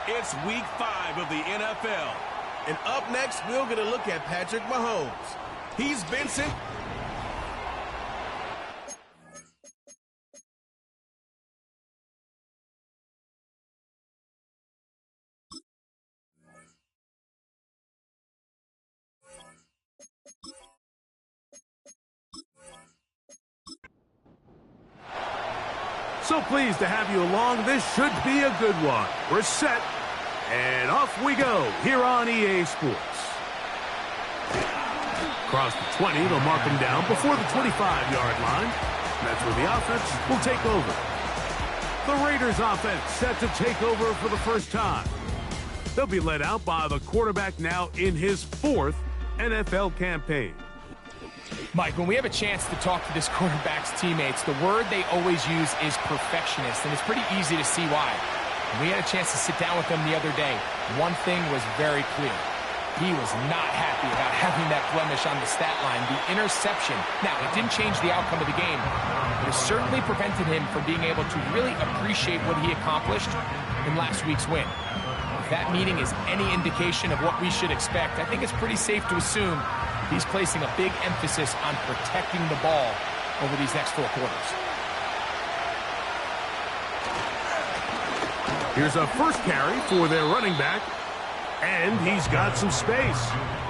It's week 5 of the NFL. And up next, we're going to look at Patrick Mahomes. He's been sent. So pleased to have you along. This should be a good one. We're set, and off we go here on EA Sports. Across the 20, they'll mark him down before the 25-yard line. That's where the offense will take over. The Raiders offense set to take over for the first time. They'll be led out by the quarterback now in his 4th NFL campaign. Mike, when we have a chance to talk to this quarterback's teammates, the word they always use is perfectionist, and it's pretty easy to see why. We had a chance to sit down with them the other day. One thing was very clear. He was not happy about having that blemish on the stat line, the interception. Now, it didn't change the outcome of the game, but it certainly prevented him from being able to really appreciate what he accomplished in last week's win. If that meeting is any indication of what we should expect, I think it's pretty safe to assume he's placing a big emphasis on protecting the ball over these next 4 quarters. Here's a first carry for their running back, and he's got some space.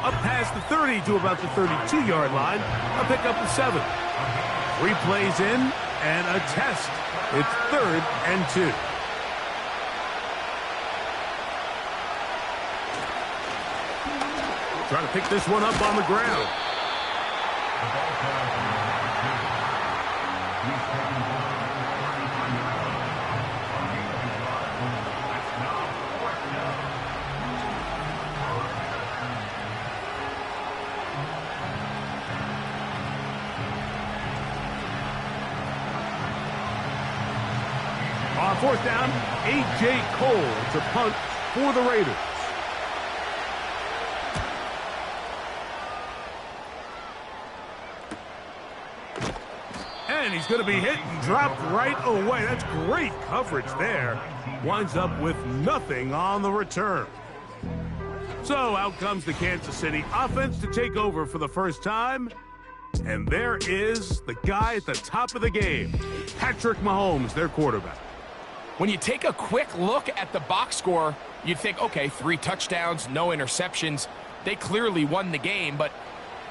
Up past the 30 to about the 32-yard line, a pickup of 7. 3 plays in, and a test. It's 3rd and 2. Trying to pick this one up on the ground. On 4th down, A.J. Cole to punt for the Raiders. And he's going to be hit and dropped right away. That's great coverage there. Winds up with nothing on the return. So out comes the Kansas City offense to take over for the first time. And there is the guy at the top of the game, Patrick Mahomes, their quarterback. When you take a quick look at the box score, you'd think, okay, 3 touchdowns, no interceptions. They clearly won the game, but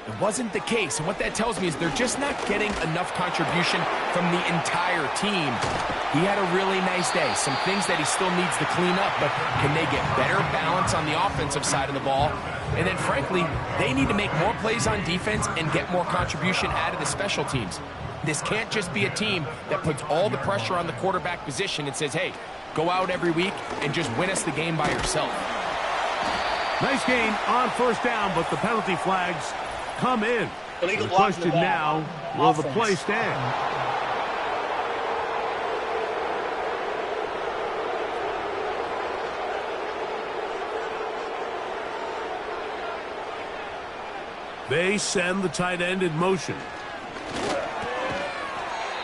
it wasn't the case. And what that tells me is they're just not getting enough contribution from the entire team. He had a really nice day. Some things that he still needs to clean up, but can they get better balance on the offensive side of the ball? And then, frankly, they need to make more plays on defense and get more contribution out of the special teams. This can't just be a team that puts all the pressure on the quarterback position and says, hey, go out every week and just win us the game by yourself. Nice gain on 1st down, but the penalty flags come in. The question now, will the play stand? They send the tight end in motion.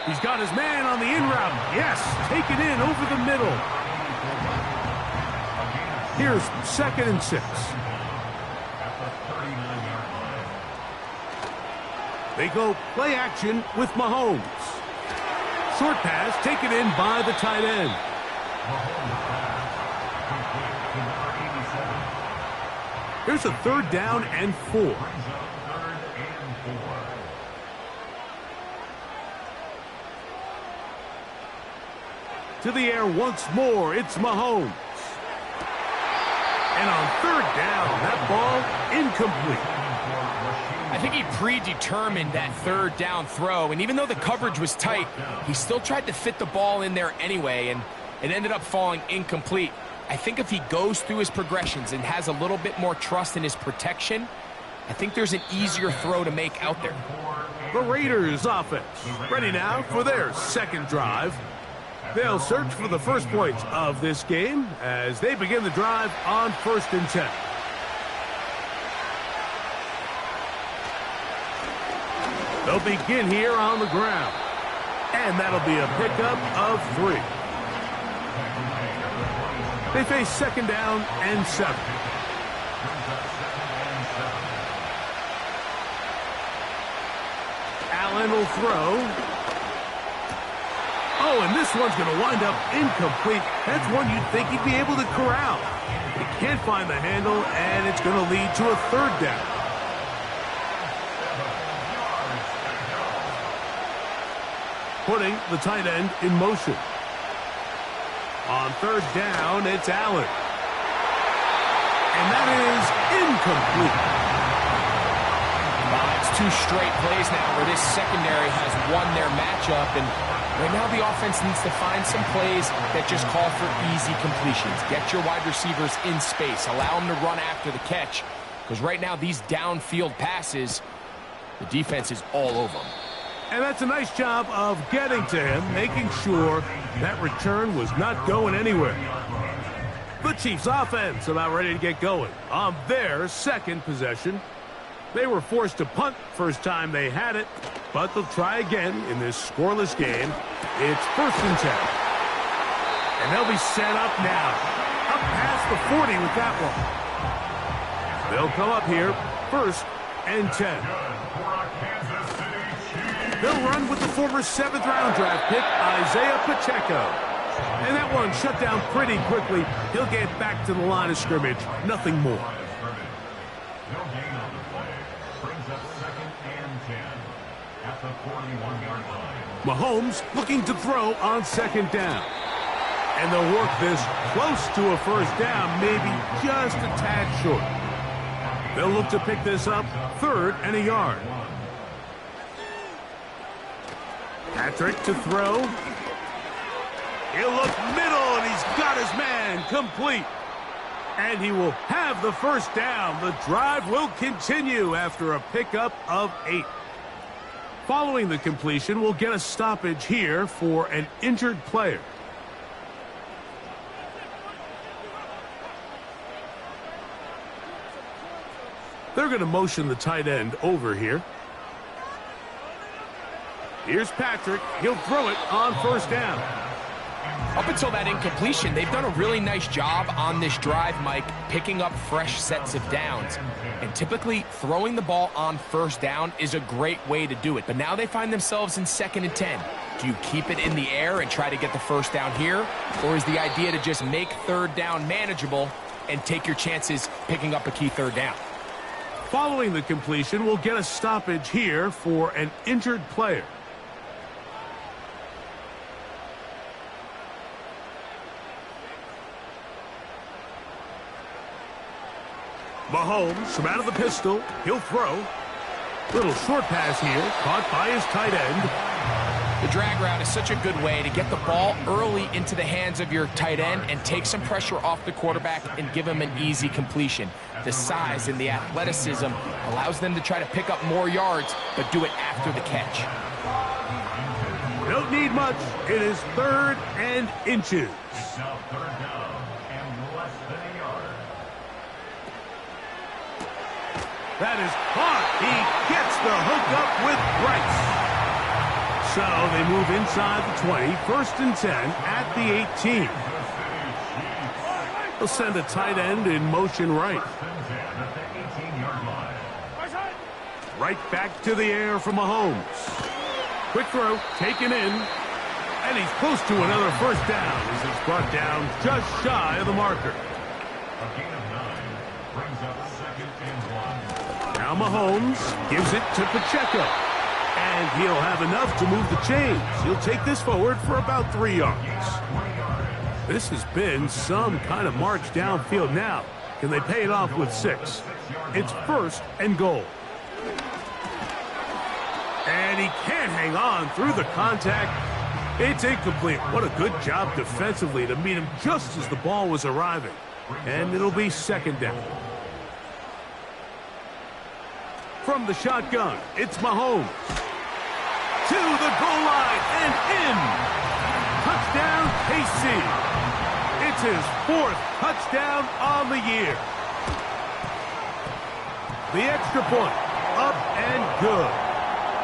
He's got his man on the in route. Yes, take it in over the middle. Here's 2nd and 6. They go play action with Mahomes. Short pass taken in by the tight end. Here's a 3rd down and 4. To the air once more, it's Mahomes. And on 3rd down, that ball incomplete. I think he predetermined that 3rd down throw, and even though the coverage was tight, he still tried to fit the ball in there anyway, and it ended up falling incomplete. I think if he goes through his progressions and has a little bit more trust in his protection, I think there's an easier throw to make out there. The Raiders offense ready now for their second drive. They'll search for the first points of this game as they begin the drive on 1st and 10. They'll begin here on the ground. And that'll be a pickup of 3. They face 2nd down and 7. Allen will throw. Oh, and this one's going to wind up incomplete. That's one you'd think he'd be able to corral. He can't find the handle, and it's going to lead to a 3rd down. Putting the tight end in motion. On 3rd down, it's Allen. And that is incomplete. It's 2 straight plays now where this secondary has won their matchup, and right now the offense needs to find some plays that just call for easy completions. Get your wide receivers in space. Allow them to run after the catch, because right now these downfield passes, the defense is all over them. And that's a nice job of getting to him, making sure that return was not going anywhere. The Chiefs offense about ready to get going on their second possession. They were forced to punt first time they had it, but they'll try again in this scoreless game. It's 1st and 10. And they'll be set up now. Up past the 40 with that one. They'll come up here, 1st and 10. They'll run with the former 7th-round draft pick, Isaiah Pacheco. And that one shut down pretty quickly. He'll get back to the line of scrimmage. Nothing more. Mahomes looking to throw on 2nd down. And they'll work this close to a 1st down, maybe just a tad short. They'll look to pick this up 3rd and a yard. Patrick to throw. He'll look middle, and he's got his man complete. And he will have the 1st down. The drive will continue after a pickup of 8. Following the completion, we'll get a stoppage here for an injured player. They're going to motion the tight end over here. Here's Patrick. He'll throw it on 1st down. Up until that incompletion, they've done a really nice job on this drive, Mike, picking up fresh sets of downs. And typically, throwing the ball on 1st down is a great way to do it. But now they find themselves in 2nd and 10. Do you keep it in the air and try to get the 1st down here? Or is the idea to just make 3rd down manageable and take your chances picking up a key 3rd down? Following the completion, we'll get a stoppage here for an injured player. Mahomes from out of the pistol. He'll throw. Little short pass here, caught by his tight end. The drag route is such a good way to get the ball early into the hands of your tight end and take some pressure off the quarterback and give him an easy completion. The size and the athleticism allows them to try to pick up more yards, but do it after the catch. Don't need much. It is 3rd and inches. That is caught. He gets the hookup with Bryce. So they move inside the 20, 1st and 10 at the 18. They'll send a tight end in motion right. Right back to the air from Mahomes. Quick throw, taken in. And he's close to another 1st down as he's brought down just shy of the marker. Now Mahomes gives it to Pacheco. And he'll have enough to move the chains. He'll take this forward for about 3 yards. This has been some kind of march downfield now. Can they pay it off with 6? It's 1st and goal. And he can't hang on through the contact. It's incomplete. What a good job defensively to meet him just as the ball was arriving. And it'll be second down. From the shotgun, it's Mahomes. To the goal line and in. Touchdown, KC. It's his 4th touchdown on the year. The extra point, up and good.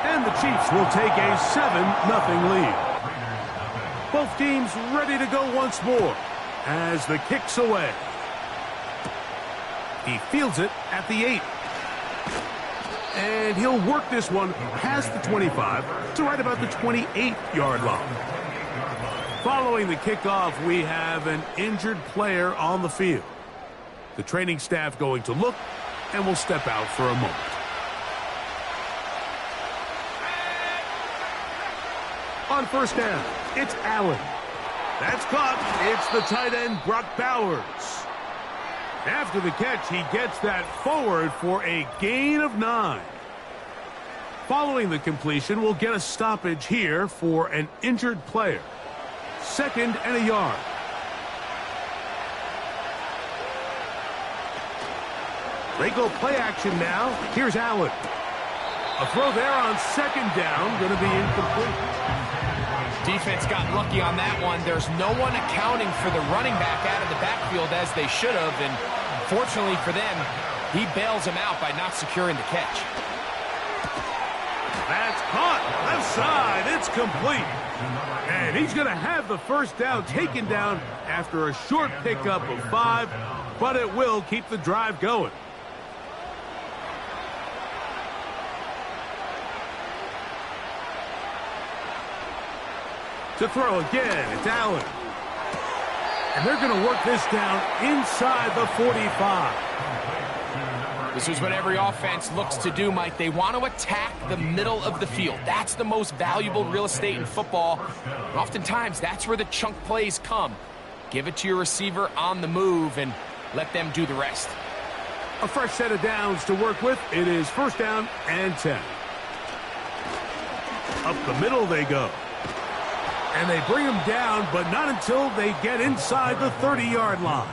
And the Chiefs will take a 7-0 lead. Both teams ready to go once more as the kick's away. He fields it at the 8. And he'll work this one past the 25 to right about the 28-yard line. Following the kickoff, we have an injured player on the field. The training staff going to look and will step out for a moment. On first down, it's Allen. That's caught. It's the tight end, Brock Bowers. After the catch, he gets that forward for a gain of 9. Following the completion, we'll get a stoppage here for an injured player. 2nd and a yard. They go play action now. Here's Allen. A throw there on 2nd down, going to be incomplete. Defense got lucky on that one. There's no one accounting for the running back out of the backfield as they should have, and fortunately for them, he bails him out by not securing the catch. That's caught. Left side. It's complete. And he's going to have the first down taken down after a short pickup of 5, but it will keep the drive going. To throw again, it's Allen. And they're going to work this down inside the 45. This is what every offense looks to do, Mike. They want to attack the middle of the field. That's the most valuable real estate in football. And oftentimes, that's where the chunk plays come. Give it to your receiver on the move and let them do the rest. A fresh set of downs to work with. It is first down and 10. Up the middle they go. And they bring him down, but not until they get inside the 30-yard line.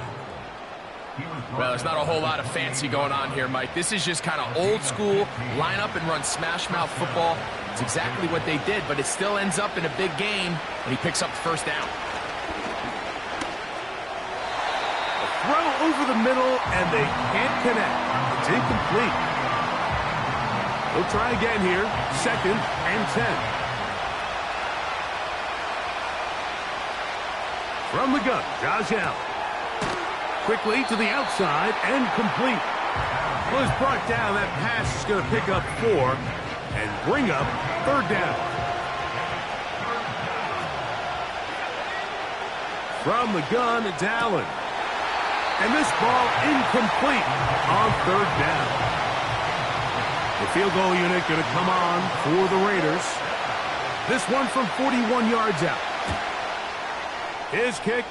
Well, there's not a whole lot of fancy going on here, Mike. This is just kind of old school, line up and run smash mouth football. It's exactly what they did, but it still ends up in a big game, and he picks up the first down. A throw over the middle, and they can't connect. It's incomplete. They'll try again here, 2nd and 10. From the gun, Josh Allen. Quickly to the outside and complete. Was brought down. That pass is going to pick up 4 and bring up 3rd down. From the gun, it's Allen. And this ball incomplete on 3rd down. The field goal unit going to come on for the Raiders. This one from 41 yards out. His kick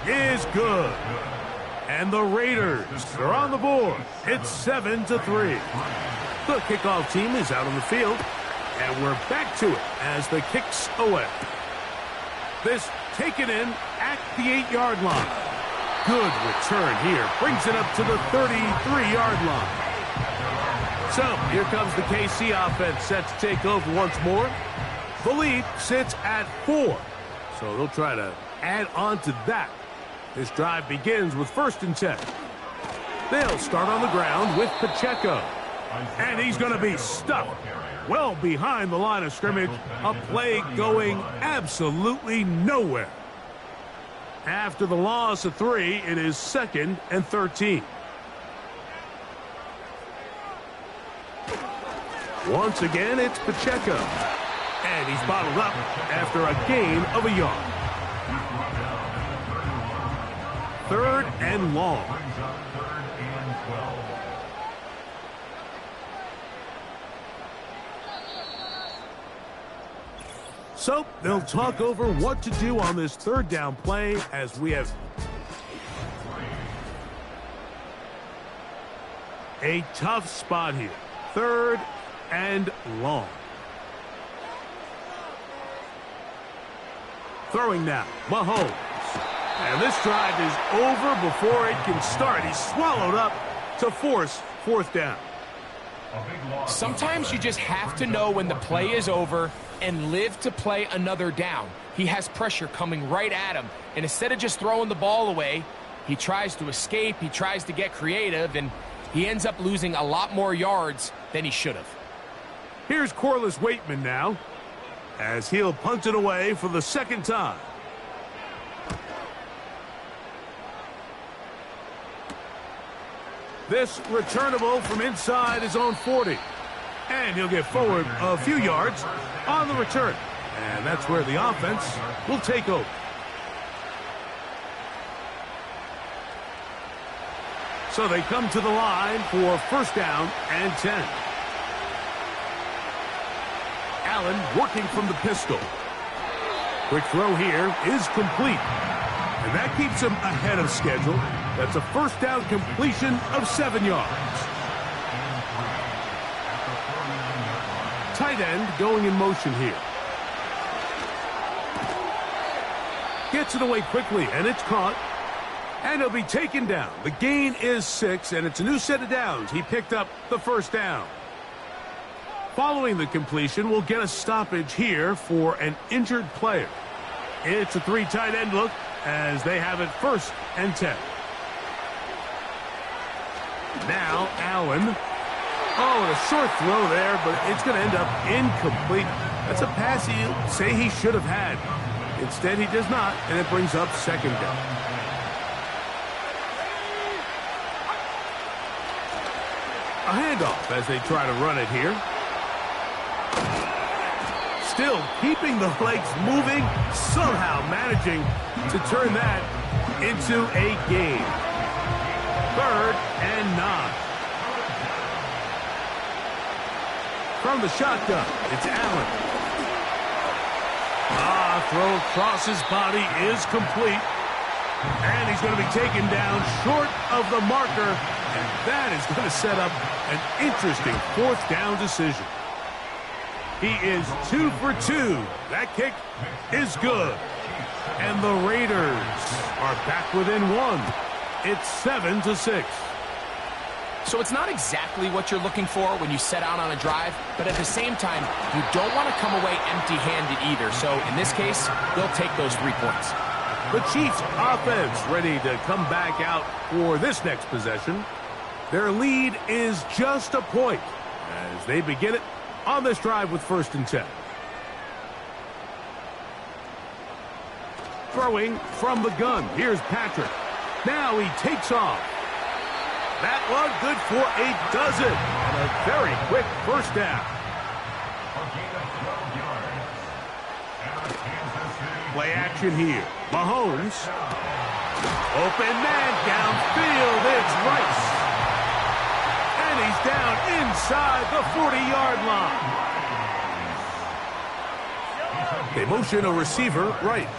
is good. And the Raiders are on the board. It's 7-3. The kickoff team is out on the field. And we're back to it as the kick's away. This taken in at the 8-yard line. Good return here. Brings it up to the 33-yard line. So here comes the KC offense set to take over once more. The lead sits at 4. So they'll try to add on to that. This drive begins with 1st and 10. They'll start on the ground with Pacheco. And he's going to be stuck well behind the line of scrimmage. A play going absolutely nowhere. After the loss of 3, it is 2nd and 13. Once again, it's Pacheco. And he's bottled up after a gain of a yard. 3rd and long. So they'll talk over what to do on this 3rd down play as we have a tough spot here. 3rd and long. Throwing now, Mahomes. And this drive is over before it can start. He's swallowed up to force fourth down. Sometimes you just have to know when the play is over and live to play another down. He has pressure coming right at him, and instead of just throwing the ball away, he tries to escape, he tries to get creative, and he ends up losing a lot more yards than he should have. Here's Corliss Waitman now, as he'll punt it away for the second time. This returnable from inside his own 40. And he'll get forward a few yards on the return. And that's where the offense will take over. So they come to the line for first down and 10. Allen working from the pistol. Quick throw here is complete. And that keeps him ahead of schedule. That's a first down completion of 7 yards. Tight end going in motion here. Gets it away quickly, and it's caught. And he'll be taken down. The gain is 6, and it's a new set of downs. He picked up the first down. Following the completion, we'll get a stoppage here for an injured player. It's a 3 tight end look as they have it first and 10. Now Allen. Oh, and a short throw there, but it's going to end up incomplete. That's a pass he'll say he should have had. Instead, he does not, and it brings up second down. A handoff as they try to run it here. Still keeping the legs moving, somehow managing to turn that into a gain. 3rd and 9. From the shotgun, it's Allen. Throw across his body is complete. And he's going to be taken down short of the marker. And that is going to set up an interesting fourth down decision. He is 2 for 2. That kick is good. And the Raiders are back within 1. It's 7-6. So it's not exactly what you're looking for when you set out on a drive, but at the same time, you don't want to come away empty-handed either. So in this case, they'll take those 3 points. The Chiefs offense ready to come back out for this next possession. Their lead is just a point as they begin it on this drive with 1st and 10. Throwing from the gun. Here's Patrick. Now he takes off. That one good for a dozen. And a very quick first down. Play action here. Mahomes. Open man downfield. It's Rice. And he's down inside the 40-yard line. They motion a receiver right.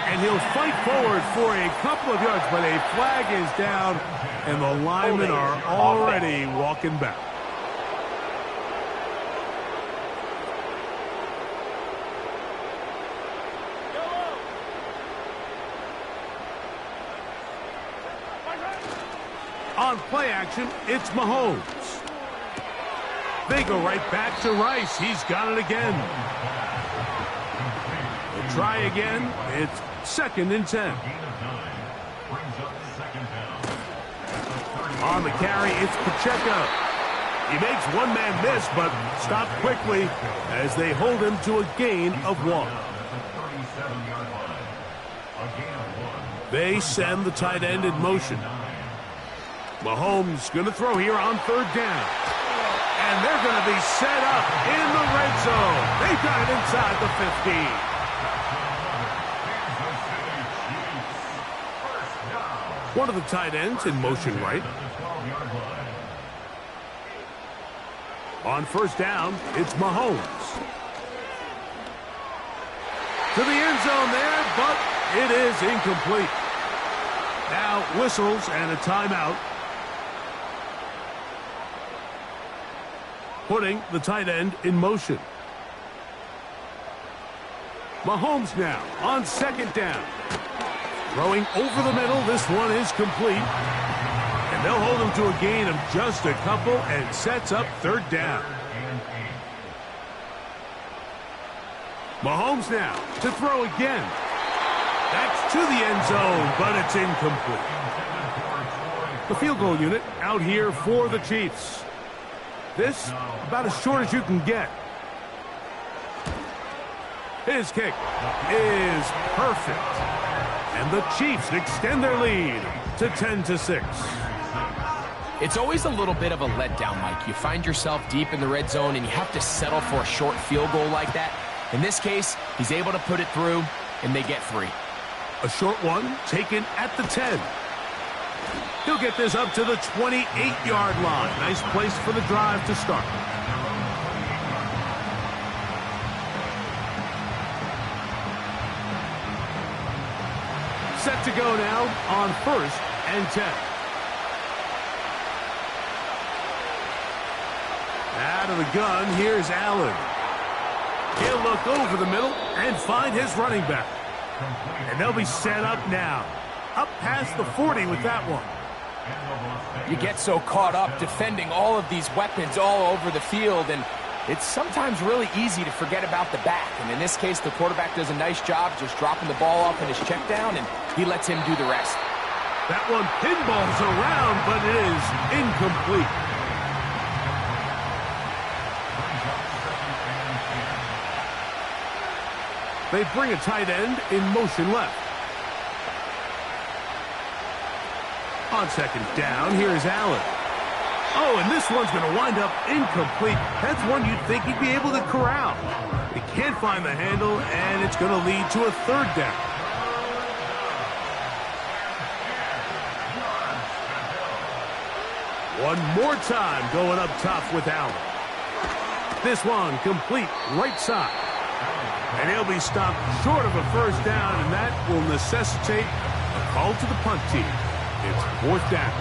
And he'll fight forward for a couple of yards, but a flag is down, and the linemen are already walking back. On play action, it's Mahomes. They go right back to Rice. He's got it again. They'll try again. It's 2nd and 10. On the carry, it's Pacheco. He makes one man miss, but stopped quickly as they hold him to a gain of 1. They send the tight end in motion. Mahomes going to throw here on 3rd down. And they're going to be set up in the red zone. They've got it inside the 15. One of the tight ends in motion right. On 1st down, it's Mahomes. To the end zone there, but it is incomplete. Now whistles and a timeout. Putting the tight end in motion. Mahomes now on second down. Throwing over the middle. This one is complete. And they'll hold him to a gain of just a couple and sets up third down. Mahomes now to throw again. That's to the end zone, but it's incomplete. The field goal unit out here for the Chiefs. This about as short as you can get. His kick is perfect. And the Chiefs extend their lead to 10-6. It's always a little bit of a letdown, Mike. You find yourself deep in the red zone and you have to settle for a short field goal like that. In this case, he's able to put it through, and they get 3. A short one taken at the 10. He'll get this up to the 28-yard line. Nice place for the drive to start. Set to go now on 1st and 10. Out of the gun, here's Allen. He'll look over the middle and find his running back. And they'll be set up now. Up past the 40 with that one. You get so caught up defending all of these weapons all over the field, and it's sometimes really easy to forget about the back. And in this case, the quarterback does a nice job just dropping the ball off in his check down, and he lets him do the rest. That one pinballs around, but it is incomplete. They bring a tight end in motion left. On second down, here's Allen. Oh, and this one's going to wind up incomplete. That's one you'd think he'd be able to corral. He can't find the handle, and it's going to lead to a third down. One more time going up top with Allen. This one complete right side. And he'll be stopped short of a first down, and that will necessitate a call to the punt team. It's 4th down.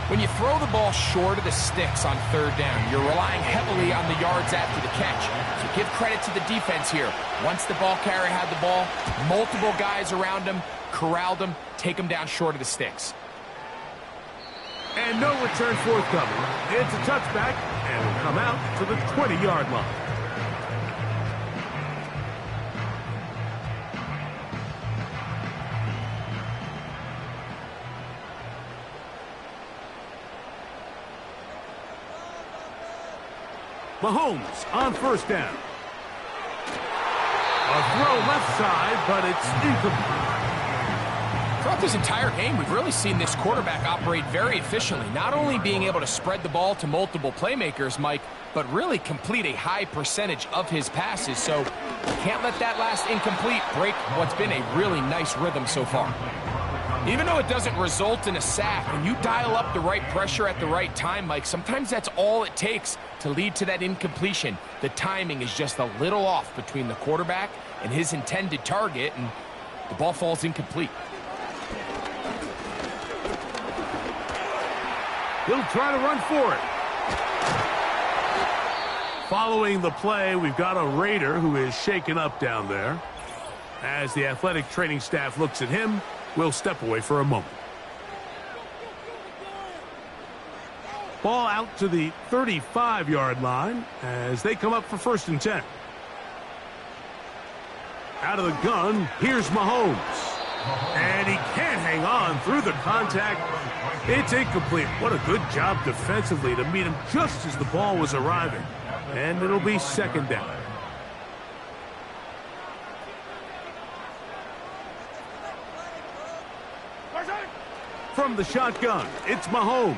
When you throw the ball short of the sticks on 3rd down, you're relying heavily on the yards after the catch. So give credit to the defense here. Once the ball carrier had the ball, multiple guys around him, corralled him, take him down short of the sticks. And no return forthcoming. It's a touchback, and will come out to the 20-yard line. Mahomes on 1st down. A throw left side, but it's incomplete. Throughout this entire game, we've really seen this quarterback operate very efficiently, not only being able to spread the ball to multiple playmakers, Mike, but really complete a high percentage of his passes. So you can't let that last incomplete break what's been a really nice rhythm so far. Even though it doesn't result in a sack, when you dial up the right pressure at the right time, Mike, sometimes that's all it takes to lead to that incompletion. The timing is just a little off between the quarterback and his intended target, and the ball falls incomplete. He'll try to run for it. Following the play, we've got a Raider who is shaken up down there. As the athletic training staff looks at him, we'll step away for a moment. Ball out to the 35-yard line as they come up for 1st and 10. Out of the gun, here's Mahomes. And he can't hang on through the contact. It's incomplete. What a good job defensively to meet him just as the ball was arriving. And it'll be 2nd down. From the shotgun, it's Mahomes.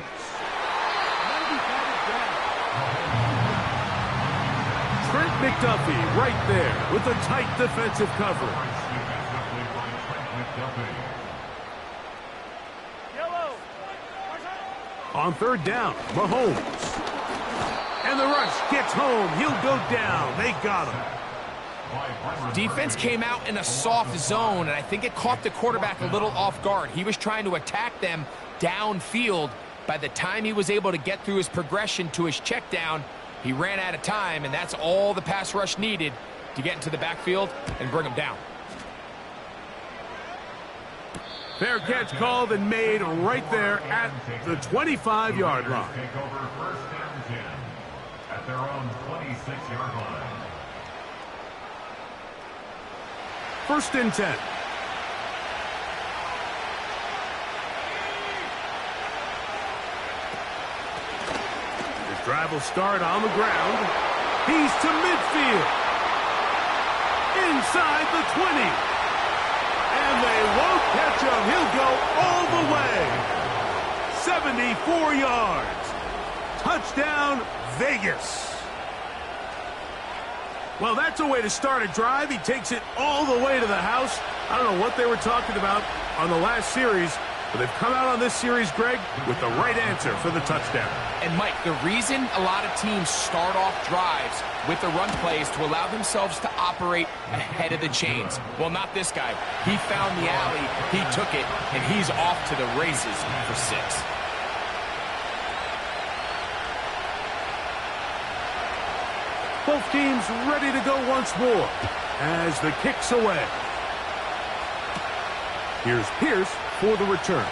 Trent McDuffie right there with a tight defensive coverage. On 3rd down, Mahomes. And the rush gets home. He'll go down. They got him. Defense came out in a soft zone, and I think it caught the quarterback a little off guard. He was trying to attack them downfield. By the time he was able to get through his progression to his check down, he ran out of time, and that's all the pass rush needed to get into the backfield and bring them down. Fair catch called and made right there at the 25-yard line. Take over first and 10 at their own 26-yard line. First and 10. His drive will start on the ground. He's to midfield. Inside the 20. And they won't catch him. He'll go all the way. 74 yards. Touchdown, Vegas. Well, that's a way to start a drive. He takes it all the way to the house. I don't know what they were talking about on the last series, but they've come out on this series, Greg, with the right answer for the touchdown. And, Mike, the reason a lot of teams start off drives with the run plays to allow themselves to operate ahead of the chains. Well, not this guy. He found the alley, he took it, and he's off to the races for 6. Both teams ready to go once more as the kick's away. Here's Pierce for the return.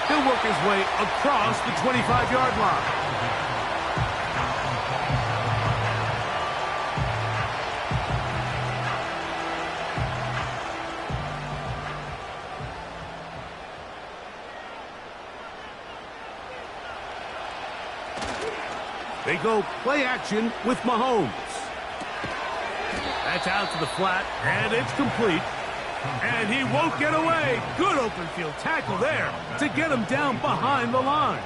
He'll work his way across the 25-yard line. They go play action with Mahomes. That's out to the flat, and it's complete. And he won't get away. Good open field tackle there to get him down behind the line.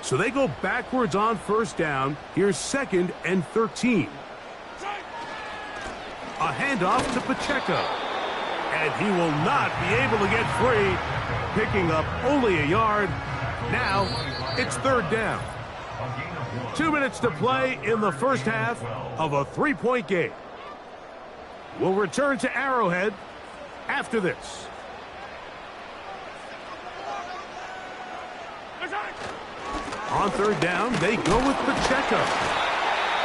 So they go backwards on first down. Here's 2nd and 13. A handoff to Pacheco. And he will not be able to get free, picking up only a yard. Now, it's 3rd down. 2 minutes to play in the first half of a 3-point game. We'll return to Arrowhead after this. On 3rd down, they go with Pacheco.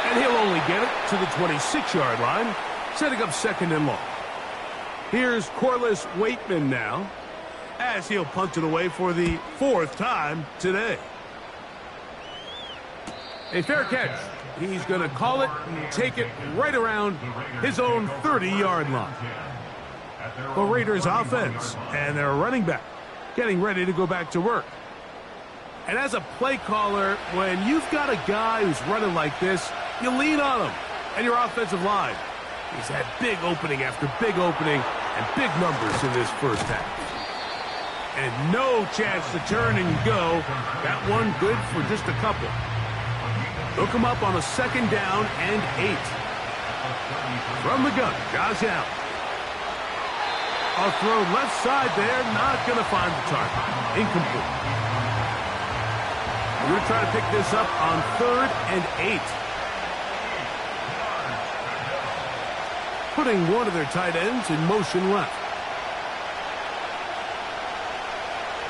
And he'll only get it to the 26-yard line, setting up 2nd and long. Here's Corliss Waitman now, as he'll punt it away for the 4th time today. A fair catch. He's going to call it and take it right around his own 30-yard line. The Raiders offense and their running back getting ready to go back to work. And as a play caller, when you've got a guy who's running like this, you lean on him and your offensive line. He's had big opening after big opening and big numbers in this first half. And no chance to turn and go. That one good for just a couple. They'll come up on a 2nd down and 8. From the gun, Josh Allen. A throw left side there, not going to find the target. Incomplete. We're going to try to pick this up on 3rd and 8. Putting one of their tight ends in motion left.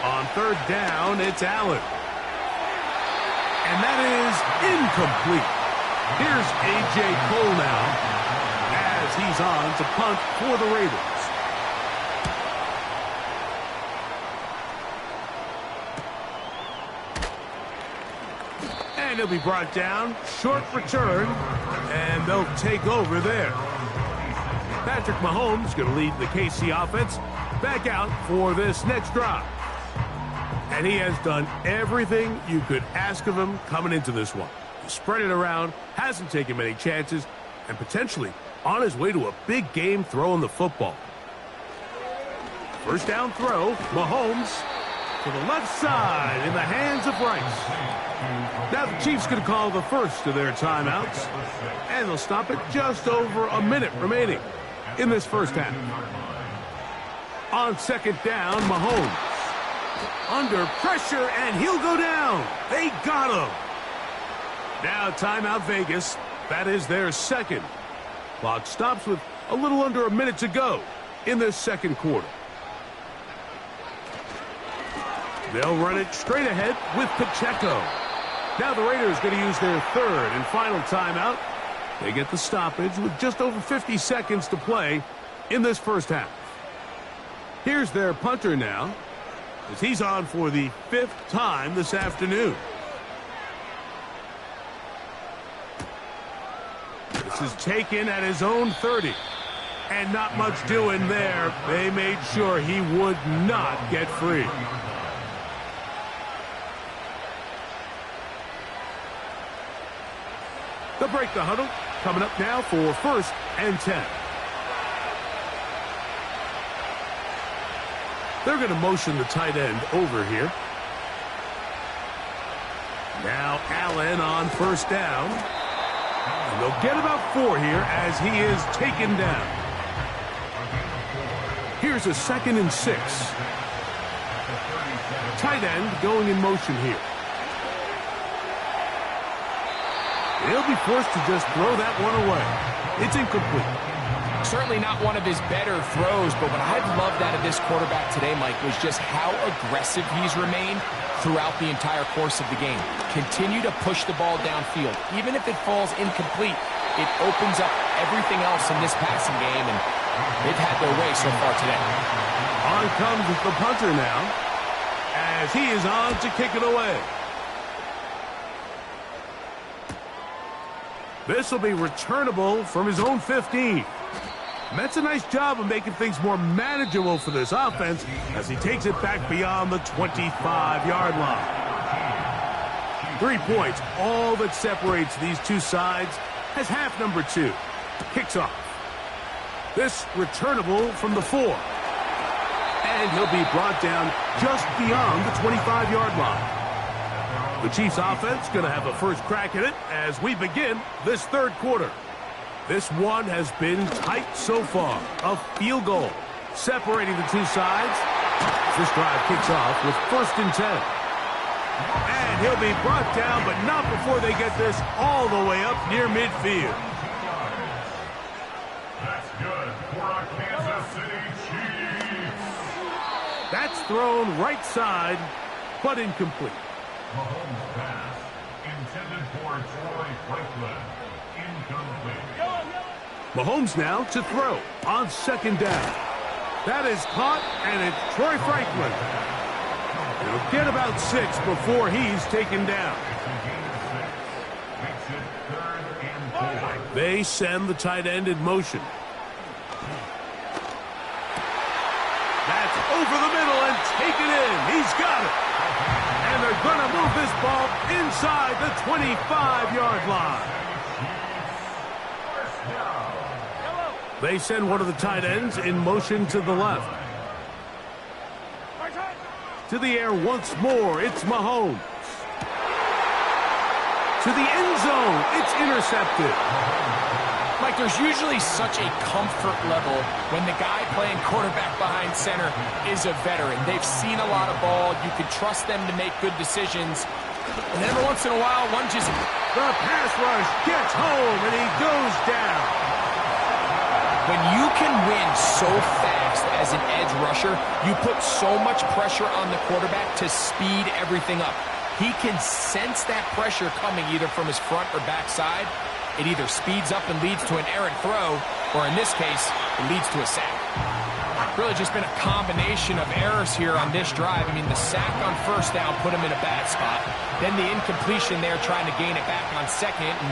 On 3rd down, it's Allen. And that is incomplete. Here's A.J. Cole now as he's on to punt for the Raiders. And he'll be brought down. Short return. And they'll take over there. Patrick Mahomes going to lead the KC offense back out for this next drive. And he has done everything you could ask of him coming into this one. He spread it around, hasn't taken many chances, and potentially on his way to a big game throwing the football. First down throw, Mahomes to the left side in the hands of Rice. Now the Chiefs going to call the first of their timeouts, and they'll stop it just over a minute remaining in this first half. On 2nd down, Mahomes. Under pressure, and he'll go down. They got him. Now timeout Vegas. That is their 2nd. Clock stops with a little under a minute to go in this 2nd quarter. They'll run it straight ahead with Pacheco. Now the Raiders going to use their third and final timeout. They get the stoppage with just over 50 seconds to play in this first half. Here's their punter now, as he's on for the 5th time this afternoon. This is taken at his own 30. And not much doing there. They made sure he would not get free. They'll break the huddle. Coming up now for 1st and 10. They're going to motion the tight end over here. Now Allen on 1st down. And they'll get about 4 here as he is taken down. Here's a 2nd and 6. Tight end going in motion here. He'll be forced to just throw that one away. It's incomplete. Certainly not one of his better throws, but what I've loved out of this quarterback today, Mike, was just how aggressive he's remained throughout the entire course of the game. Continue to push the ball downfield. Even if it falls incomplete, it opens up everything else in this passing game, and they've had their way so far today. On comes the punter now, as he is on to kick it away. This will be returnable from his own 15. That's a nice job of making things more manageable for this offense as he takes it back beyond the 25-yard line. 3 points, all that separates these two sides, as half number 2 kicks off. This returnable from the 4. And he'll be brought down just beyond the 25-yard line. The Chiefs offense going to have a first crack at it as we begin this 3rd quarter. This one has been tight so far. A field goal separating the two sides. This drive kicks off with 1st and 10. And he'll be brought down, but not before they get this all the way up near midfield. That's good for our Kansas City Chiefs. That's thrown right side, but incomplete. Mahomes pass intended for Troy Franklin. Incomplete. Mahomes now to throw on 2nd down. That is caught, and it's Troy Franklin. He'll get about 6 before he's taken down. Makes it 3rd and 4. They send the tight end in motion. That's over the middle and taken in. He's got it. And they're going to move this ball inside the 25-yard line. They send one of the tight ends in motion to the left. To the air once more, it's Mahomes. To the end zone, it's intercepted. Mike, there's usually such a comfort level when the guy playing quarterback behind center is a veteran. They've seen a lot of ball. You can trust them to make good decisions. And every once in a while, one just... The pass rush gets home, and he goes down. When you can win so fast as an edge rusher, you put so much pressure on the quarterback to speed everything up. He can sense that pressure coming either from his front or back side. It either speeds up and leads to an errant throw, or in this case, it leads to a sack. Really just been a combination of errors here on this drive. I mean, the sack on 1st down put him in a bad spot. Then the incompletion there trying to gain it back on 2nd. And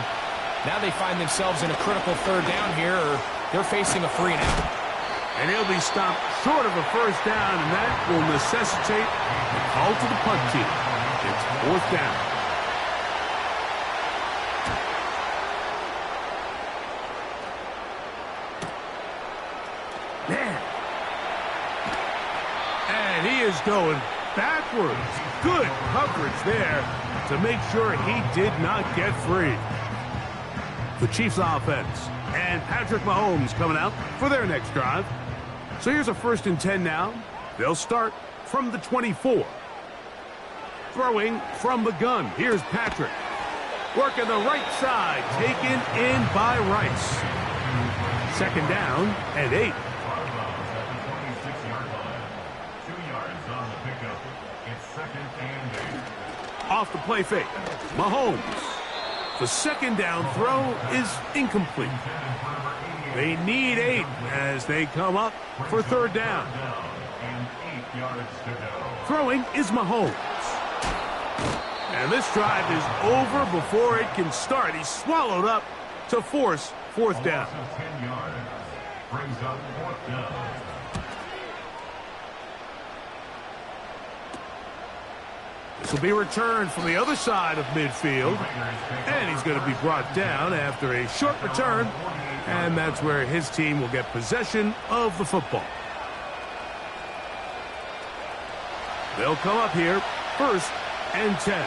now they find themselves in a critical 3rd down here, or they're facing a 3 and out. And he'll be stopped short of a 1st down, and that will necessitate a call to the punt team. It's 4th down. Man. And he is going backwards. Good coverage there to make sure he did not get free. The Chiefs offense and Patrick Mahomes coming out for their next drive. So here's a 1st and 10 now. They'll start from the 24. Throwing from the gun. Here's Patrick. Working the right side. Taken in by Rice. 2nd down and 8. Off the play fake. Mahomes. The second down throw is incomplete. They need 8 as they come up for third down. Throwing is Mahomes. And this drive is over before it can start. He's swallowed up to force fourth down. Brings up fourth down. This will be returned from the other side of midfield. And he's going to be brought down after a short return. And that's where his team will get possession of the football. They'll come up here, 1st and 10.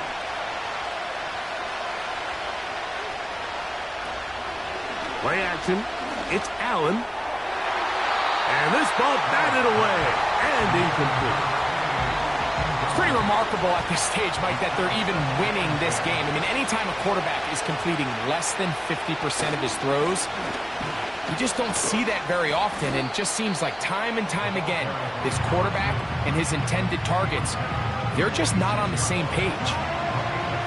Play action. It's Allen. And this ball batted away and incomplete. It's pretty remarkable at this stage, Mike, that they're even winning this game. I mean, anytime a quarterback is completing less than 50% of his throws, you just don't see that very often, and it just seems like time and time again, this quarterback and his intended targets, they're just not on the same page.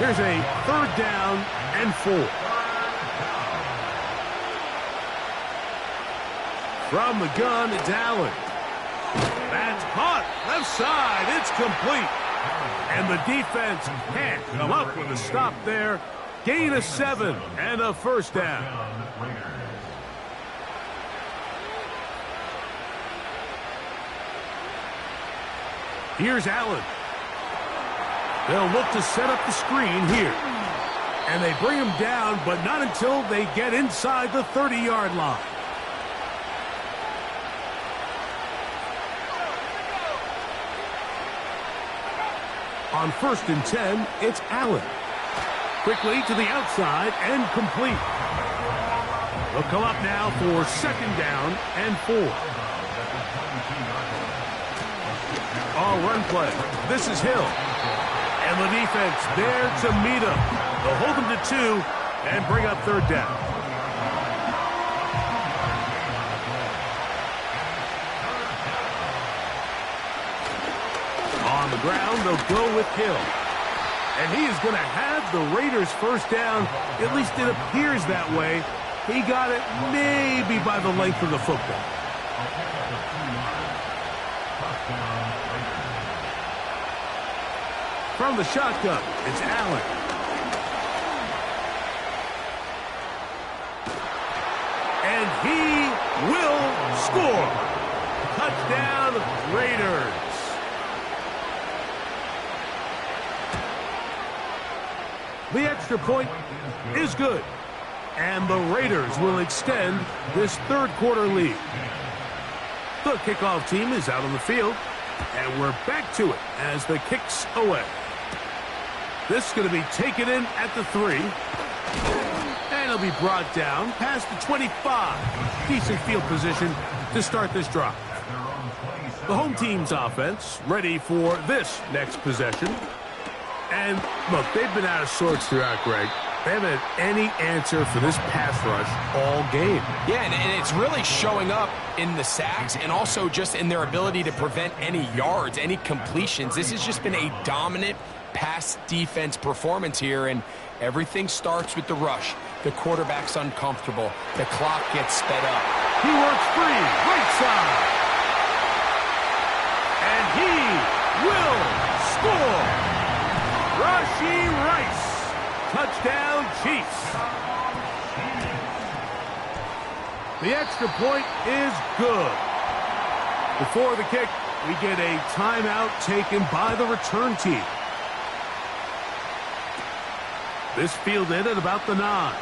Here's a third down and 4. From the gun, it's Allen. That's caught. Left side. It's complete. And the defense can't come up with a stop there. Gain of 7 and a first down. Here's Allen. They'll look to set up the screen here. And they bring him down, but not until they get inside the 30-yard line. On 1st and 10, it's Allen. Quickly to the outside and complete. They'll come up now for 2nd down and 4. All run play. This is Hill. And the defense there to meet him. They'll hold him to 2 and bring up 3rd down. On the ground, they'll go with Hill. And he is going to have the Raiders first down. At least it appears that way. He got it maybe by the length of the football. From the shotgun, it's Allen. And he will score. Touchdown, Raiders. The extra point is good. And the Raiders will extend this 3rd quarter lead. The kickoff team is out on the field. And we're back to it as the kick's away. This is going to be taken in at the 3. And it'll be brought down past the 25. Decent field position to start this drive. The home team's offense ready for this next possession. And, look, they've been out of sorts throughout, Greg. They haven't had any answer for this pass rush all game. Yeah, and it's really showing up in the sacks and also just in their ability to prevent any yards, any completions. This has just been a dominant pass defense performance here, and everything starts with the rush. The quarterback's uncomfortable. The clock gets sped up. He works free, right side. And he will score. Rashee Rice, touchdown Chiefs. The extra point is good. Before the kick, we get a timeout taken by the return team. This fielded at about the 9.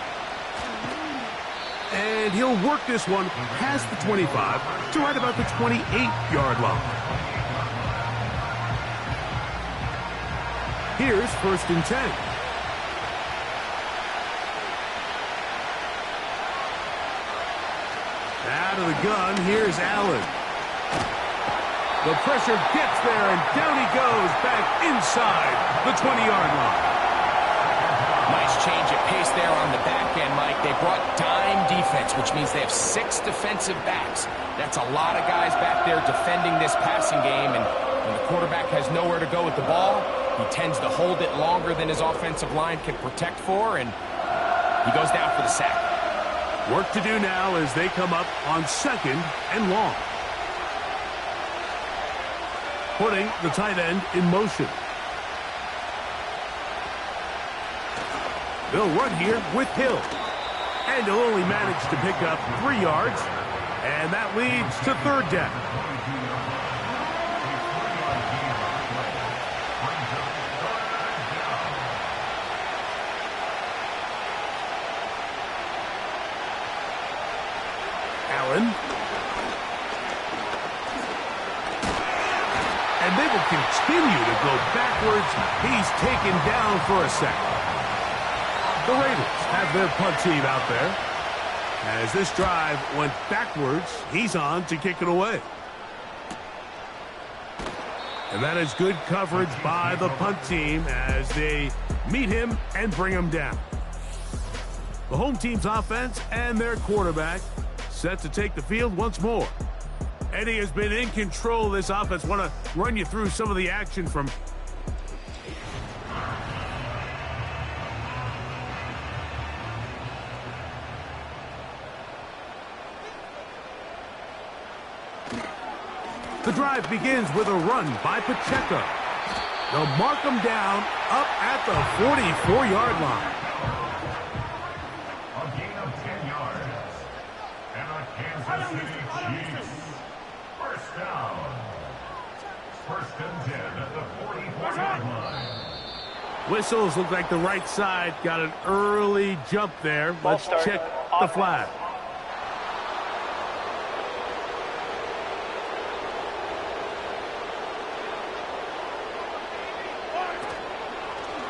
And he'll work this one past the 25 to right about the 28-yard line. Here's 1st and 10. Out of the gun, here's Allen. The pressure gets there, and down he goes back inside the 20-yard line. Nice change of pace there on the back end, Mike. They brought dime defense, which means they have 6 defensive backs. That's a lot of guys back there defending this passing game, and when the quarterback has nowhere to go with the ball, He tends to hold it longer than his offensive line can protect for, and he goes down for the sack. Work to do now as they come up on 2nd and long. Putting the tight end in motion. They'll run here with Hill. And he'll only manage to pick up 3 yards. And that leads to 3rd down. Allen. And they will continue to go backwards. He's taken down for a sack. The Raiders have their punt team out there. As this drive went backwards, he's on to kick it away. And that is good coverage by the punt team as they meet him and bring him down. The home team's offense and their quarterback set to take the field once more. Eddie has been in control of this offense. Want to run you through some of the action from the drive begins with a run by Pacheco. They'll mark him down up at the 44-yard line. A gain of 10 yards. And the Kansas City Chiefs. First down. 1st and 10 at the 44-yard line. Whistles look like the right side got an early jump there. Let's check the flag.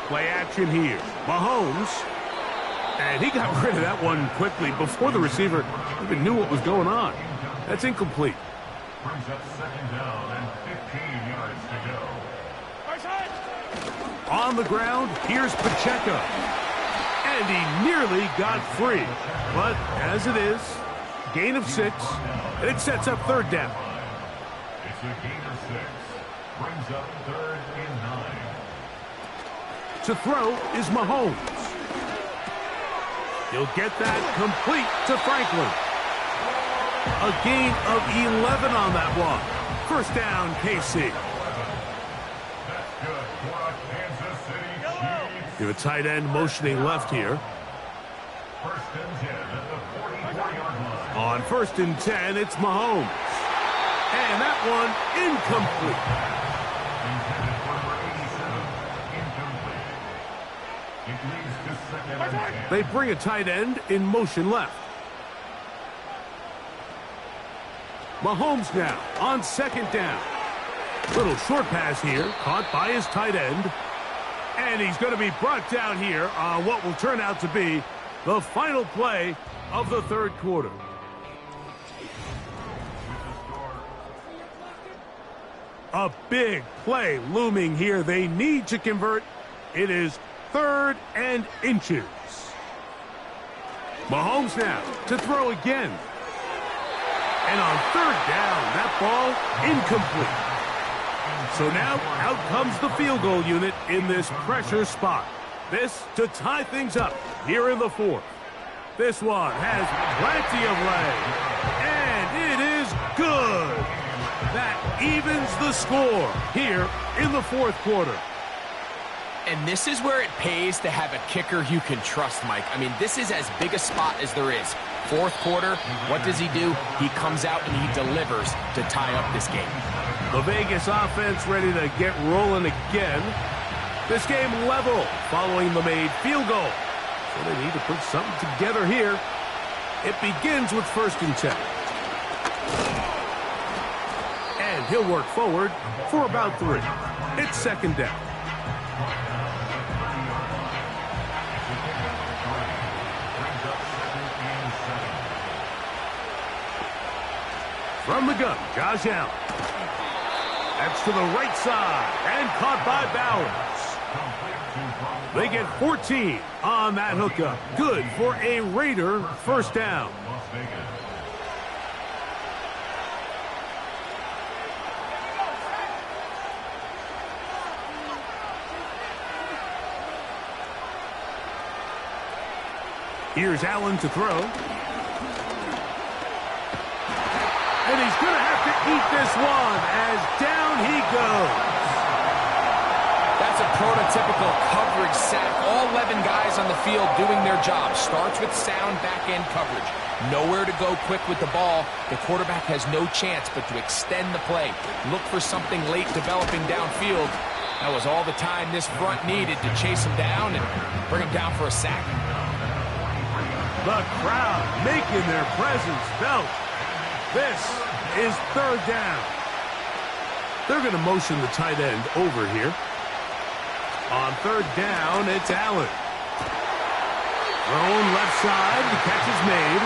Play action here. Mahomes. And he got rid of that one quickly before the receiver even knew what was going on. That's incomplete. Brings up 2nd down and 15 yards to go. On the ground, here's Pacheco. And he nearly got free. But as it is, gain of 6, and it sets up 3rd down. It's a gain of 6. Brings up 3rd and 9. To throw is Mahomes. He'll get that complete to Franklin. A gain of 11 on that one. 1st down, KC. That's good for a Kansas City Chiefs. Give a tight end motioning left here. 1st and 10 at the 44-yard line. On 1st and 10, it's Mahomes. And that one incomplete. Intended for number 87. Incomplete. It leads to 2nd and 10. They bring a tight end in motion left. Mahomes now on 2nd down. Little short pass here, caught by his tight end. And he's going to be brought down here on what will turn out to be the final play of the 3rd quarter. A big play looming here. They need to convert. It is 3rd and inches. Mahomes now to throw again. And on 3rd down, that ball incomplete. So now out comes the field goal unit in this pressure spot. This to tie things up here in the 4th. This one has plenty of leg. And it is good. That evens the score here in the 4th quarter. And this is where it pays to have a kicker you can trust, Mike. I mean, this is as big a spot as there is. 4th quarter, what does he do? He comes out and he delivers to tie up this game. The Vegas offense ready to get rolling again. This game level following the made field goal. So they need to put something together here. It begins with 1st and 10. And he'll work forward for about 3. It's 2nd down. From the gun, Josh Allen. That's to the right side and caught by Bowers. They get 14 on that hookup. Good for a Raider 1st down. Here's Allen to throw. And he's going to have to eat this one as down he goes. That's a prototypical coverage sack. All 11 guys on the field doing their job. Starts with sound back-end coverage. Nowhere to go quick with the ball. The quarterback has no chance but to extend the play. Look for something late developing downfield. That was all the time this front needed to chase him down and bring him down for a sack. The crowd making their presence felt. This is third down. They're going to motion the tight end over here. On third down, it's Allen. Thrown left side, the catch is made.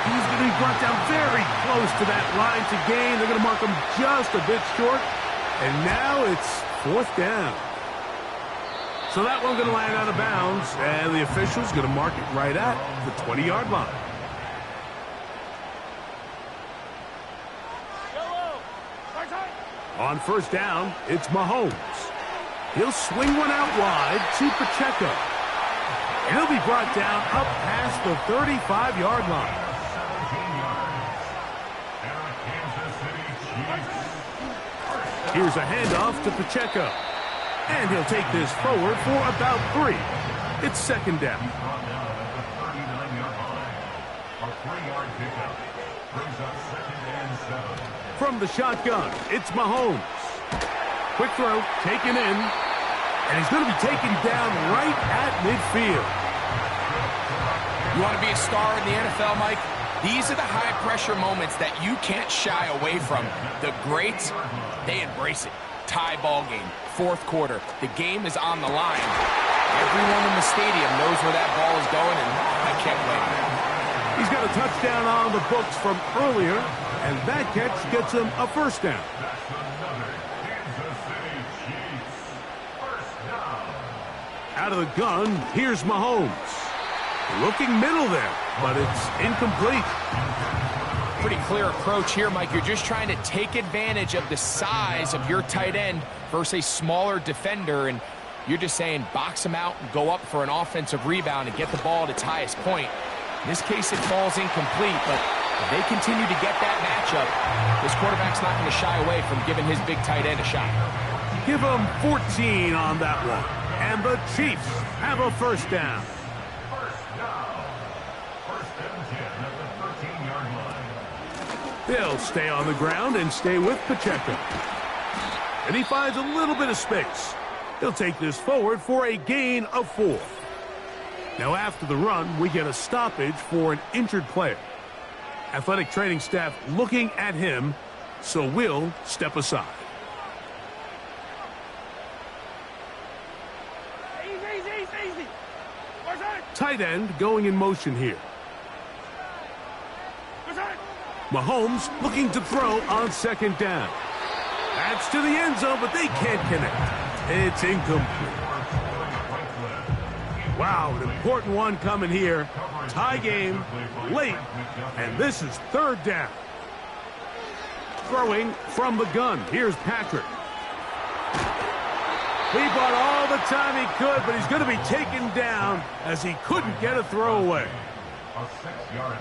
He's going to be brought down very close to that line to gain. They're going to mark him just a bit short. And now it's fourth down. So that one's going to land out of bounds, and the official's going to mark it right at the 20-yard line. On first down, it's Mahomes. He'll swing one out wide to Pacheco. And he'll be brought down up past the 35-yard line. Here's a handoff to Pacheco. And he'll take this forward for about 3. It's second down. From the shotgun, it's Mahomes. Quick throw, taken in. And he's going to be taken down right at midfield. You want to be a star in the NFL, Mike? These are the high-pressure moments that you can't shy away from. The greats, they embrace it. Tie ball game, fourth quarter. The game is on the line. Everyone in the stadium knows where that ball is going, and I can't wait. He's got a touchdown on the books from earlier, and that catch gets him a first down. Out of the gun, here's Mahomes. Looking middle there, but it's incomplete. Pretty clear approach here, Mike. You're just trying to take advantage of the size of your tight end versus a smaller defender, and you're just saying box him out and go up for an offensive rebound and get the ball at its highest point. In this case, it falls incomplete, but if they continue to get that matchup, this quarterback's not going to shy away from giving his big tight end a shot. Give him 14 on that one. And the Chiefs have a first down. First and 10 at the 13-yard line. They'll stay on the ground and stay with Pacheco. And he finds a little bit of space. He'll take this forward for a gain of 4. Now after the run, we get a stoppage for an injured player. Athletic training staff looking at him, so we'll step aside. Tight end going in motion here. Mahomes looking to throw on second down. That's to the end zone, but they can't connect. It's incomplete. Wow, an important one coming here. Tie game, late, and this is third down. Throwing from the gun. Here's Patrick. He bought all the time he could, but he's going to be taken down as he couldn't get a throwaway.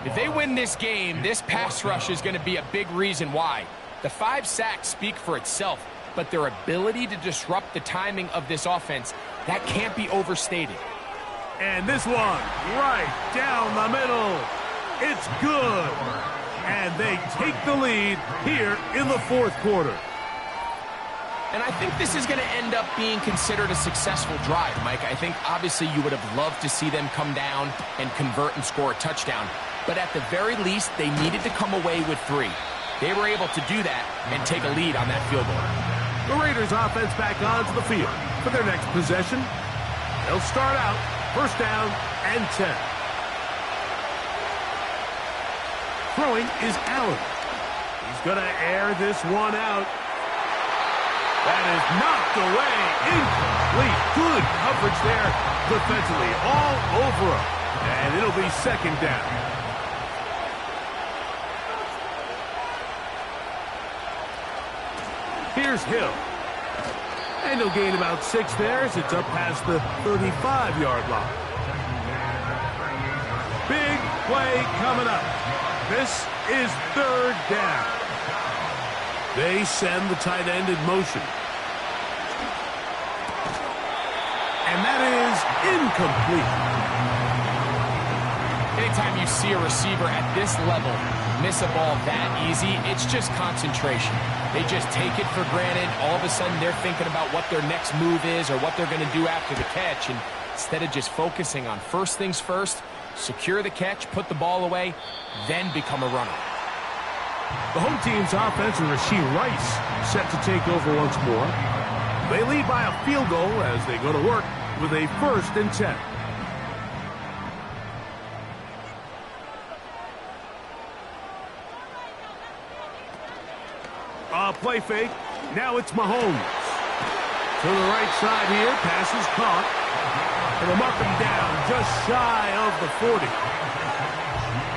If they win this game, this pass rush is going to be a big reason why. The 5 sacks speak for itself, but their ability to disrupt the timing of this offense, that can't be overstated. And this one, right down the middle. It's good. And they take the lead here in the fourth quarter. And I think this is going to end up being considered a successful drive, Mike. I think obviously you would have loved to see them come down and convert and score a touchdown. But at the very least, they needed to come away with 3. They were able to do that and take a lead on that field goal. The Raiders offense back onto the field for their next possession. They'll start out first down and 10. Throwing is Allen. He's going to air this one out. That is knocked away. Incomplete. Good coverage there defensively. All over him. And it'll be second down. Here's Hill. And he'll gain about 6 there as it's up past the 35-yard line. play coming up. This is third down. They send the tight end in motion. And that is incomplete. Anytime you see a receiver at this level miss a ball that easy, it's just concentration. They just take it for granted. All of a sudden, they're thinking about what their next move is or what they're going to do after the catch. And instead of just focusing on first things first, secure the catch, put the ball away, then become a runner. The home team's offense with Rasheed Rice set to take over once more. They lead by a field goal as they go to work with a 1st and 10. Play fake. Now it's Mahomes. To the right side here. Pass is caught. And they'll mark him down just shy of the 40.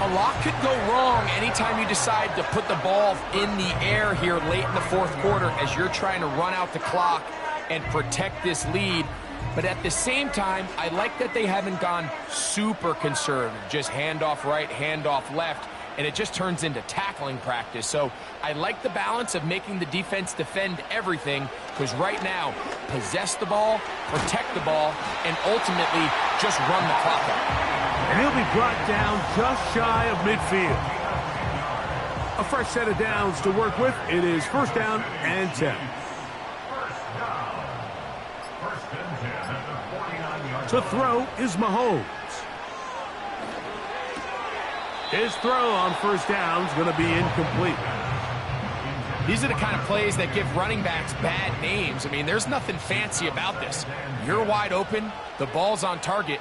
A lot could go wrong anytime you decide to put the ball in the air here late in the 4th quarter as you're trying to run out the clock and protect this lead. But at the same time, I like that they haven't gone super conservative. Just handoff right, handoff left. And it just turns into tackling practice. So I like the balance of making the defense defend everything, because right now, possess the ball, protect the ball, and ultimately just run the clock out. And he'll be brought down just shy of midfield. A fresh set of downs to work with. It is 1st down and 10. First and 10 at the 49-yard To throw is Mahomes. His throw on 1st down is going to be incomplete. These are the kind of plays that give running backs bad names. I mean, there's nothing fancy about this. You're wide open, the ball's on target.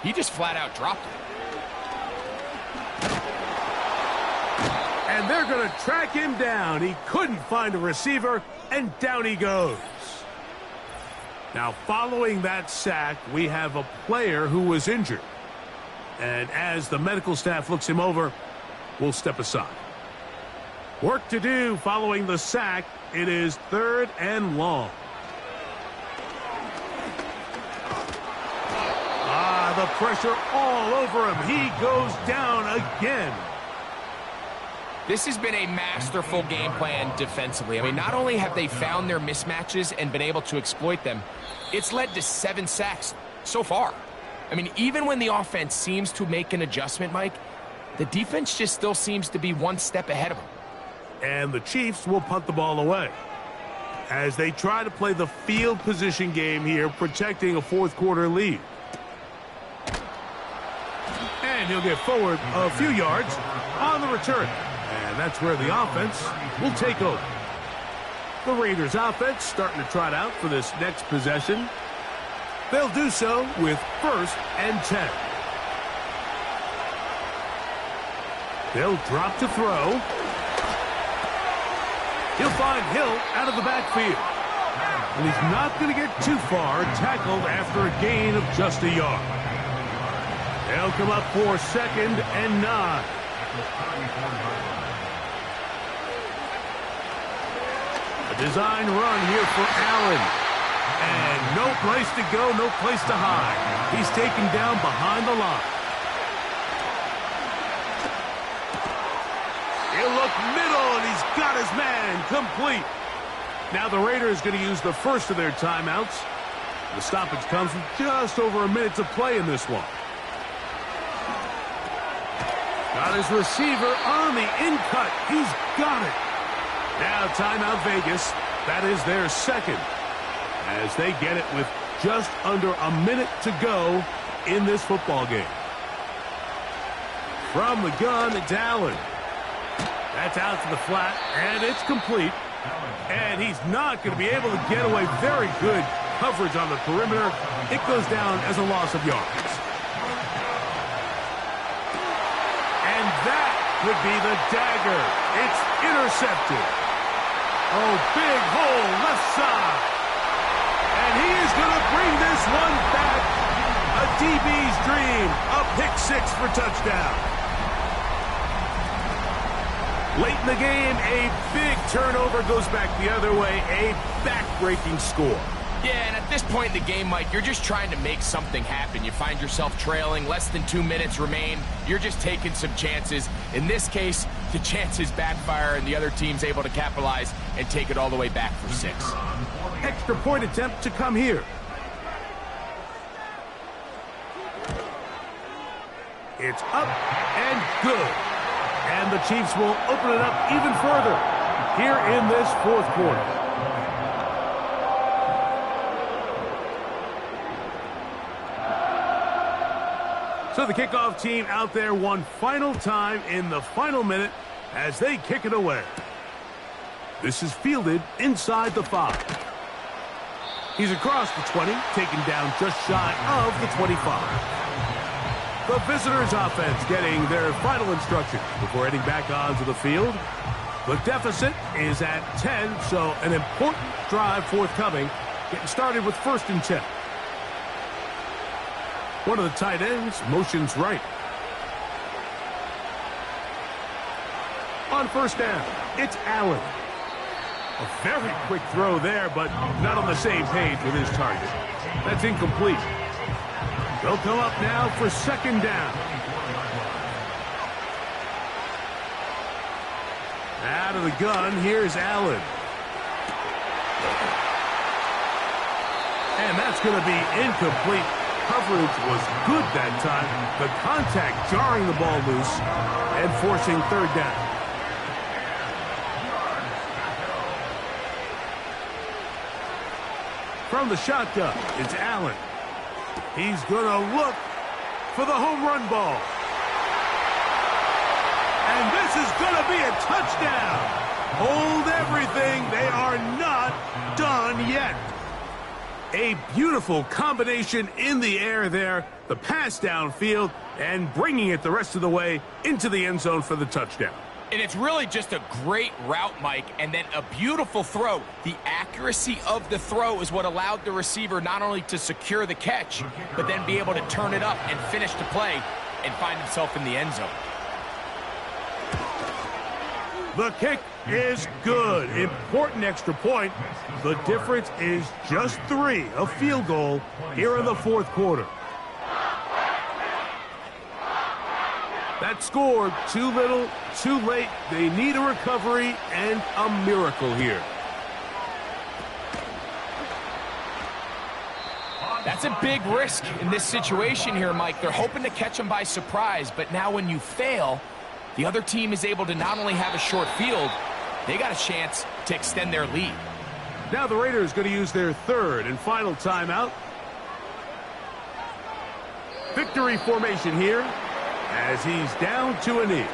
He just flat out dropped it. And they're going to track him down. He couldn't find a receiver, and down he goes. Now, following that sack, we have a player who was injured. And as the medical staff looks him over, we'll step aside. Work to do following the sack. It is 3rd and long. The pressure all over him. He goes down again. This has been a masterful game plan defensively. I mean, not only have they found their mismatches and been able to exploit them, it's led to 7 sacks so far. I mean, even when the offense seems to make an adjustment, Mike, the defense just still seems to be one step ahead of them. And the Chiefs will punt the ball away as they try to play the field position game here, protecting a 4th quarter lead. And he'll get forward a few yards on the return. And that's where the offense will take over. The Raiders offense starting to trot out for this next possession. They'll do so with 1st and 10. They'll drop to throw. He'll find Hill out of the backfield. And he's not going to get too far, tackled after a gain of just a yard. They'll come up for 2nd and 9. A design run here for Allen. And no place to go, no place to hide. He's taken down behind the line. He'll look middle, and he's got his man complete. Now the Raiders going to use the first of their timeouts. The stoppage comes with just over a minute to play in this one. Got his receiver on the in-cut. He's got it. Now timeout Vegas. That is their 2nd. As they get it with just under a minute to go in this football game. From the gun, it's Allen. That's out to the flat, and it's complete. And he's not going to be able to get away. Very good coverage on the perimeter. It goes down as a loss of yards. And that could be the dagger. It's intercepted. Oh, big hole left side. And he is going to bring this one back. A DB's dream. A pick 6 for touchdown. Late in the game, a big turnover goes back the other way. A back-breaking score. Yeah, and at this point in the game, Mike, you're just trying to make something happen. You find yourself trailing, less than 2 minutes remain. You're just taking some chances. In this case, the chances backfire, and the other team's able to capitalize and take it all the way back for 6. Extra point attempt to come here. It's up and good. And the Chiefs will open it up even further here in this fourth quarter. So the kickoff team out there one final time in the final minute as they kick it away. This is fielded inside the 5. He's across the 20, taken down just shy of the 25. The visitors' offense getting their final instructions before heading back onto the field. The deficit is at 10, so an important drive forthcoming, getting started with 1st and 10. One of the tight ends motions right. On 1st down, it's Allen. A very quick throw there, but not on the same page with his target. That's incomplete. They'll come up now for 2nd down. Out of the gun, here's Allen. And that's going to be incomplete. Coverage was good that time. The contact jarring the ball loose and forcing 3rd down. From the shotgun, it's Allen. He's going to look for the home run ball. And this is going to be a touchdown. Hold everything. They are not done yet. A beautiful combination in the air there. The pass downfield and bringing it the rest of the way into the end zone for the touchdown. And it's really just a great route, Mike, and then a beautiful throw. The accuracy of the throw is what allowed the receiver not only to secure the catch, but then be able to turn it up and finish the play and find himself in the end zone. The kick is good. Important extra point. The difference is just 3, a field goal here in the 4th quarter. That scored too little, too late. They need a recovery and a miracle here. That's a big risk in this situation here, Mike. They're hoping to catch them by surprise, but now when you fail, the other team is able to not only have a short field, they got a chance to extend their lead. Now the Raiders going to use their 3rd and final timeout. Victory formation here as he's down to a knee.